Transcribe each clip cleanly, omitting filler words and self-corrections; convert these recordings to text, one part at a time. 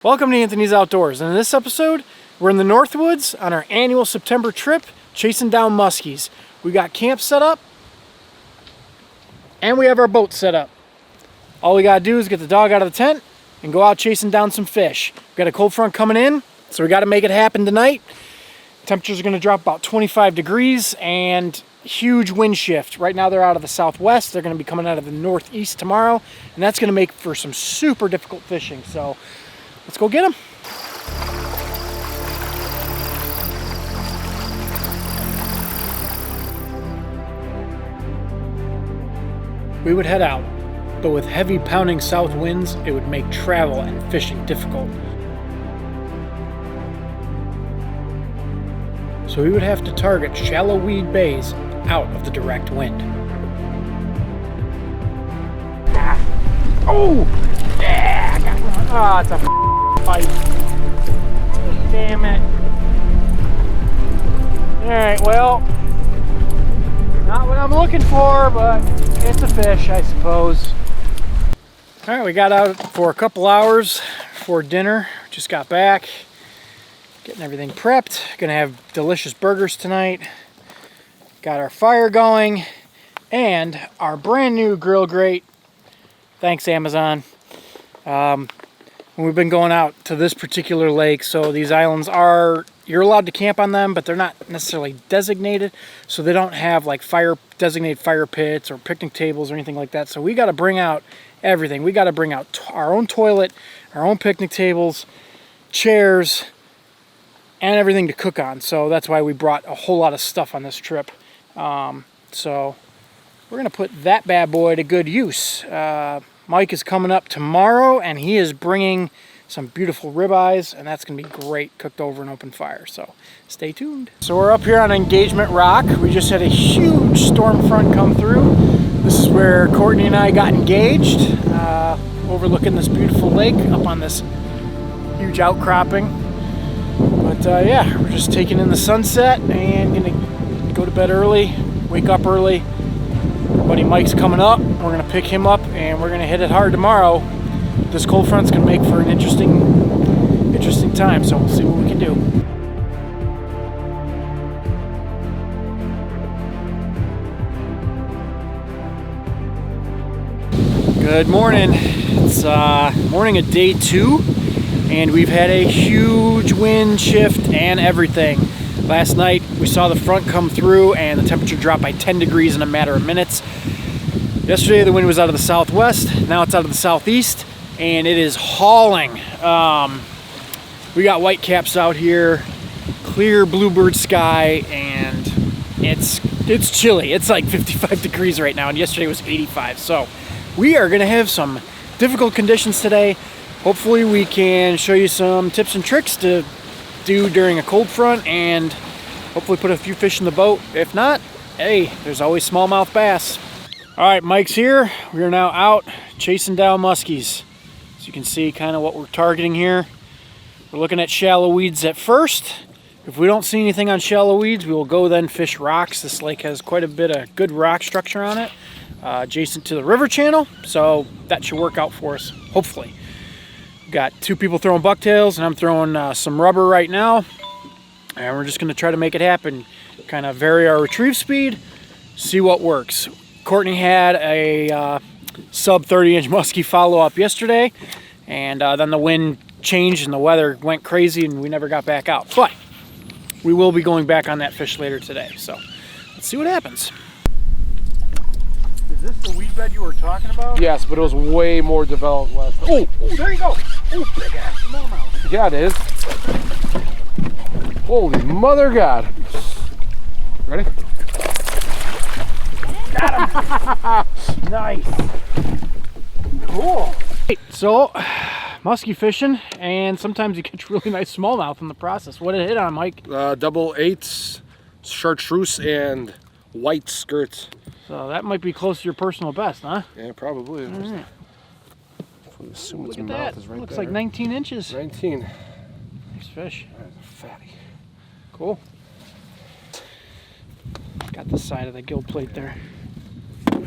Welcome to Anthony's Outdoors, and in this episode, we're in the Northwoods on our annual September trip, chasing down muskies. We got camp set up, and we have our boat set up. All we gotta do is get the dog out of the tent and go out chasing down some fish. We got a cold front coming in, so we gotta make it happen tonight. Temperatures are gonna drop about 25 degrees and huge wind shift. Right now they're out of the southwest. They're gonna be coming out of the northeast tomorrow, and that's gonna make for some super difficult fishing. So let's go get them. We would head out, but with heavy pounding south winds, it would make travel and fishing difficult. So we would have to target shallow weed bays out of the direct wind. Oh! Yeah! I got one. Oh, it's a fight. Damn it. Alright, well, not what I'm looking for, but it's a fish, I suppose. Alright, we got out for a couple hours for dinner. Just got back. Getting everything prepped. Gonna have delicious burgers tonight. Got our fire going. And our brand new grill grate. Thanks, Amazon. We've been going out to this particular lake, so these islands are, you're allowed to camp on them, but they're not necessarily designated, so they don't have like designated fire pits or picnic tables or anything like that. So we got to bring out everything. We got to bring out our own toilet, our own picnic tables, chairs, and everything to cook on. So that's why we brought a whole lot of stuff on this trip. So we're gonna put that bad boy to good use. Mike is coming up tomorrow, and he is bringing some beautiful ribeyes, and that's gonna be great cooked over an open fire. So stay tuned. So we're up here on Engagement Rock. We just had a huge storm front come through. This is where Courtney and I got engaged, overlooking this beautiful lake up on this huge outcropping. But yeah, we're just taking in the sunset and gonna go to bed early, wake up early. Buddy Mike's coming up. We're gonna pick him up and we're gonna hit it hard tomorrow. This cold front's gonna make for an interesting time, so we'll see what we can do. Good morning. It's morning of day 2, and we've had a huge wind shift and everything. Last night we saw the front come through and the temperature dropped by 10 degrees in a matter of minutes. Yesterday the wind was out of the southwest, now it's out of the southeast, and it is hauling. We got whitecaps out here, clear bluebird sky, and it's chilly. It's like 55 degrees right now, and yesterday was 85. So we are gonna have some difficult conditions today. Hopefully we can show you some tips and tricks to do during a cold front and hopefully put a few fish in the boat. If not, hey, there's always smallmouth bass. All right, Mike's here. We are now out chasing down muskies. So you can see kind of what we're targeting here. We're looking at shallow weeds at first. If we don't see anything on shallow weeds, we will go then fish rocks. This lake has quite a bit of good rock structure on it, adjacent to the river channel, so that should work out for us, hopefully. Got 2 people throwing bucktails, and I'm throwing some rubber right now, and we're just going to try to make it happen. Kind of vary our retrieve speed, see what works. Courtney had a sub 30-inch muskie follow-up yesterday, and then the wind changed and the weather went crazy and we never got back out. But we will be going back on that fish later today, so let's see what happens. Is this the weed bed you were talking about? Yes, but it was way more developed last time. Oh, there you go. Oh, big ass smallmouth. Yeah, it is. Holy mother God. Ready? Got him. Nice. Cool. So, muskie fishing, and sometimes you catch really nice smallmouth in the process. What did it hit on, Mike? Double 8s, chartreuse, and white skirts. So that might be close to your personal best, huh? Yeah, probably. All right. Assume Look its at mouth that. is right Looks there. like 19 inches. 19. Nice fish. That's a fatty. Cool. Got the side of the gill plate there.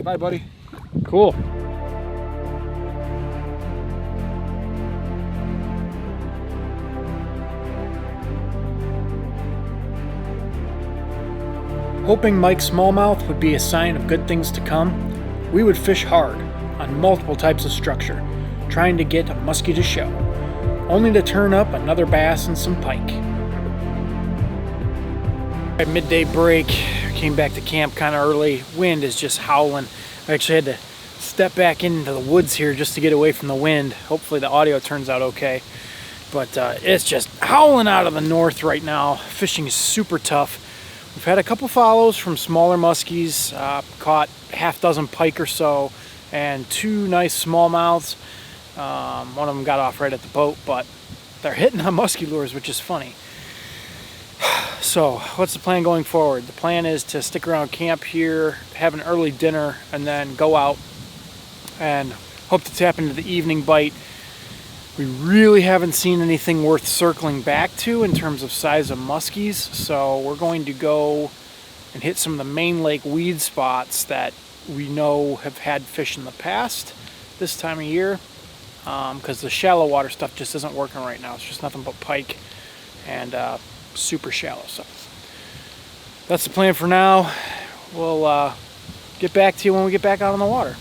Bye, buddy. Cool. Hoping Mike's smallmouth would be a sign of good things to come, we would fish hard on multiple types of structure, trying to get a muskie to show, only to turn up another bass and some pike. At midday break, came back to camp kind of early. Wind is just howling. I actually had to step back into the woods here just to get away from the wind. Hopefully the audio turns out okay. But it's just howling out of the north right now. Fishing is super tough. We've had a couple follows from smaller muskies, caught half dozen pike or so, and 2 nice smallmouths. One of them got off right at the boat, but they're hitting on musky lures, which is funny. So what's the plan going forward? The plan is to stick around camp here, have an early dinner, and then go out and hope to tap into the evening bite. We really haven't seen anything worth circling back to in terms of size of muskies, so we're going to go and hit some of the main lake weed spots that we know have had fish in the past this time of year, because the shallow water stuff just isn't working right now. It's just nothing but pike and super shallow. So that's the plan for now. We'll get back to you when we get back out on the water.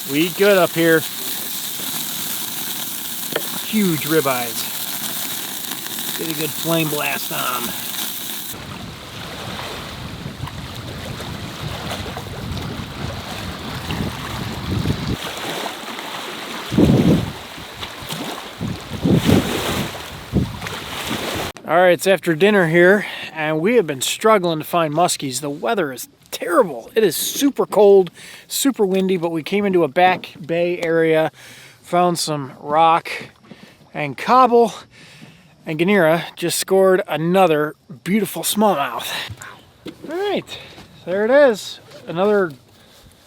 We good up here. Huge ribeyes. Get a good flame blast on them. All right, it's after dinner here, and we have been struggling to find muskies. The weather is terrible. It is super cold, super windy, but we came into a back bay area, found some rock and cobble, and Ganira just scored another beautiful smallmouth. All right, there it is. Another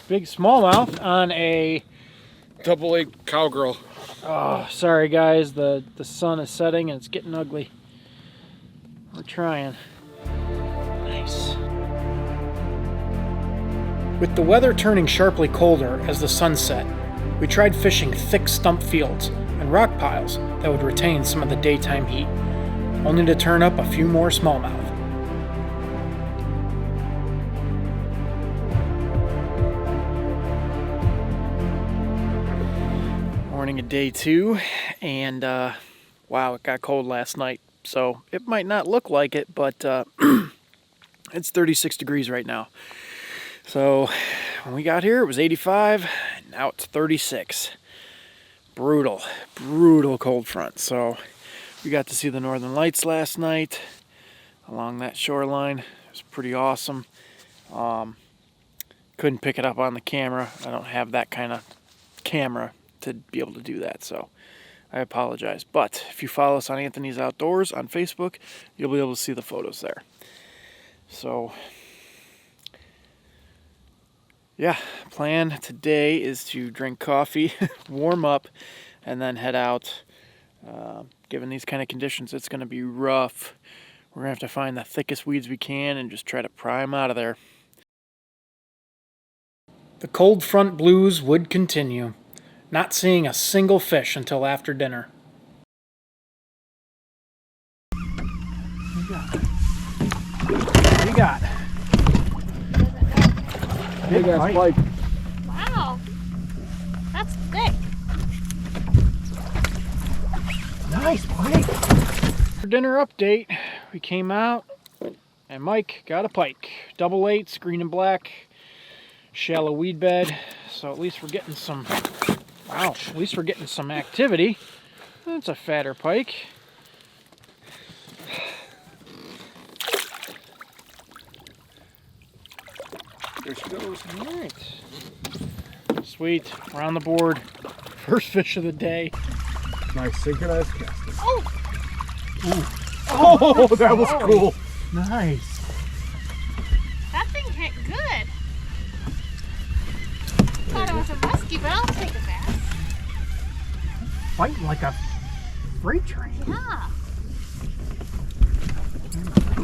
big smallmouth on a Double A cowgirl. Oh, sorry guys, the sun is setting and it's getting ugly. We're trying. Nice. With the weather turning sharply colder as the sun set, we tried fishing thick stump fields and rock piles that would retain some of the daytime heat, only to turn up a few more smallmouth. Morning of day 2, and wow, it got cold last night. So it might not look like it, but it's 36 degrees right now. So when we got here, it was 85. Now it's 36. Brutal, brutal cold front. So we got to see the northern lights last night along that shoreline. It was pretty awesome. Couldn't pick it up on the camera. I don't have that kind of camera to be able to do that. So I apologize, but if you follow us on Anthony's Outdoors on Facebook, you'll be able to see the photos there. So, yeah, plan today is to drink coffee, warm up, and then head out. Given these kind of conditions, it's going to be rough. We're going to have to find the thickest weeds we can and just try to pry them out of there. The cold front blues would continue. Not seeing a single fish until after dinner. What do you got? Big ass pike. Wow, that's thick. Nice pike. For dinner update, we came out and Mike got a pike. Double 8s, green and black, shallow weed bed. So at least we're getting some. Wow, at least we're getting some activity. That's a fatter pike. There she goes. All right. Sweet, we're on the board. First fish of the day. Nice synchronized casting. Oh! Oh, that was cool. Nice. That thing hit good. Thought it was a muskie, but I'll take a bass. Fighting like a freight train. Yeah.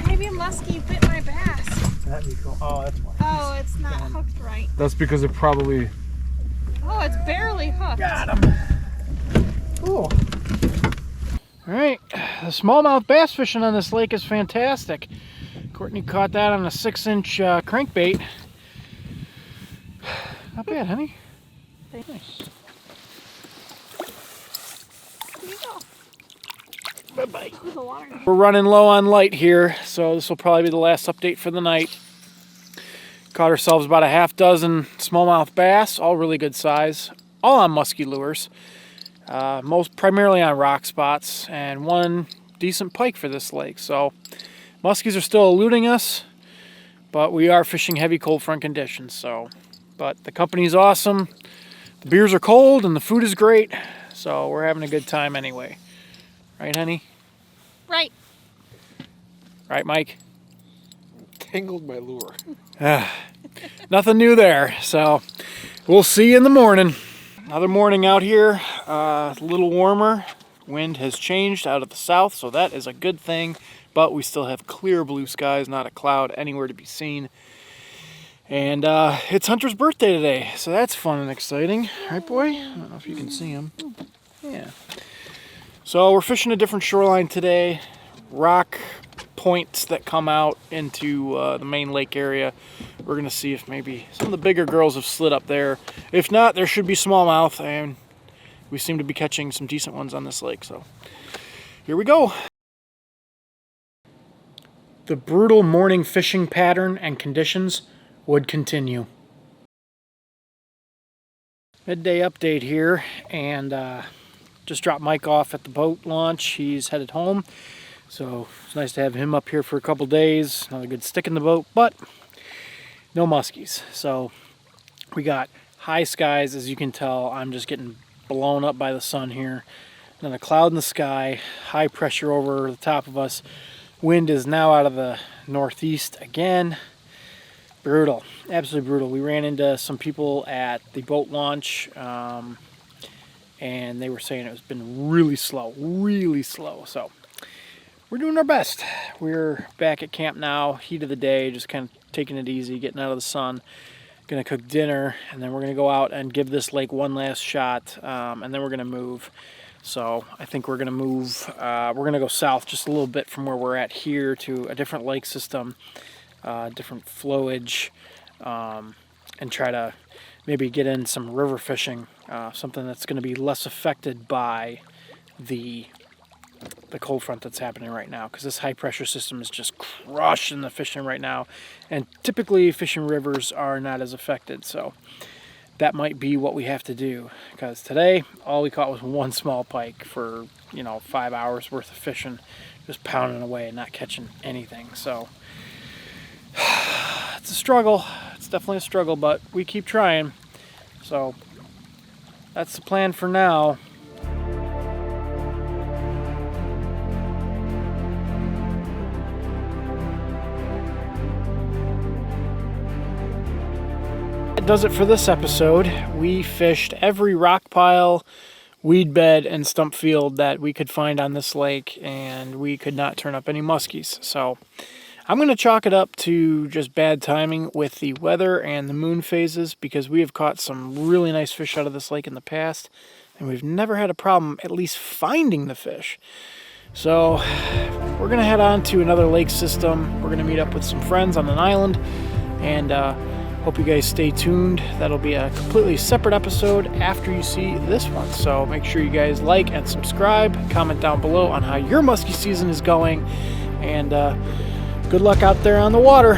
Maybe a muskie bit my bass. That'd be cool. Oh, that's why. Oh, it's not hooked right. That's because it probably. Oh, it's barely hooked. Got him. Cool. All right, the smallmouth bass fishing on this lake is fantastic. Courtney caught that on a 6-inch crankbait. Not bad, honey. Nice. Here you go. Bye-bye. The water. We're running low on light here, so this will probably be the last update for the night. Caught ourselves about a half dozen smallmouth bass, all really good size, all on musky lures. Most primarily on rock spots, and one decent pike for this lake. So muskies are still eluding us, but we are fishing heavy cold front conditions. So, but the company's awesome, the beers are cold, and the food is great. So we're having a good time anyway. Right, honey? Right. Right, Mike? Tangled my lure. Nothing new there. So we'll see you in the morning. Another morning out here, a little warmer. Wind has changed out of the south, so that is a good thing. But we still have clear blue skies, not a cloud anywhere to be seen. And it's Hunter's birthday today, so that's fun and exciting. Right, boy? I don't know if you can see him. Yeah. So we're fishing a different shoreline today. Rock points that come out into the main lake area. We're going to see if maybe some of the bigger girls have slid up there. If not, there should be smallmouth, and we seem to be catching some decent ones on this lake. So here we go. The brutal morning fishing pattern and conditions would continue. Midday update here, and just dropped Mike off at the boat launch. He's headed home, so it's nice to have him up here for a couple days. Another good stick in the boat, but no muskies. So we got high skies, as you can tell. I'm just getting blown up by the sun here. Then a cloud in the sky, high pressure over the top of us. Wind is now out of the northeast again. Brutal, absolutely brutal. We ran into some people at the boat launch, and they were saying it's been really slow. So we're doing our best. We're back at camp now, heat of the day, just kind of taking it easy, getting out of the sun. Gonna cook dinner, and then we're gonna go out and give this lake one last shot, and then we're gonna move. So I think we're gonna move, we're gonna go south just a little bit from where we're at here to a different lake system, different flowage, and try to maybe get in some river fishing, something that's gonna be less affected by the cold front that's happening right now, because this high pressure system is just crushing the fishing right now, and typically fishing rivers are not as affected. So that might be what we have to do, because today all we caught was one small pike for 5 hours worth of fishing, just pounding away and not catching anything. So it's a struggle. It's definitely a struggle, but we keep trying. So that's the plan for now. That does it for this episode. We fished every rock pile, weed bed, and stump field that we could find on this lake, and we could not turn up any muskies. So I'm going to chalk it up to just bad timing with the weather and the moon phases, because we have caught some really nice fish out of this lake in the past, and we've never had a problem at least finding the fish. So we're going to head on to another lake system. We're going to meet up with some friends on an island, and hope you guys stay tuned. That'll be a completely separate episode after you see this one. So make sure you guys like and subscribe. Comment down below on how your muskie season is going. And good luck out there on the water.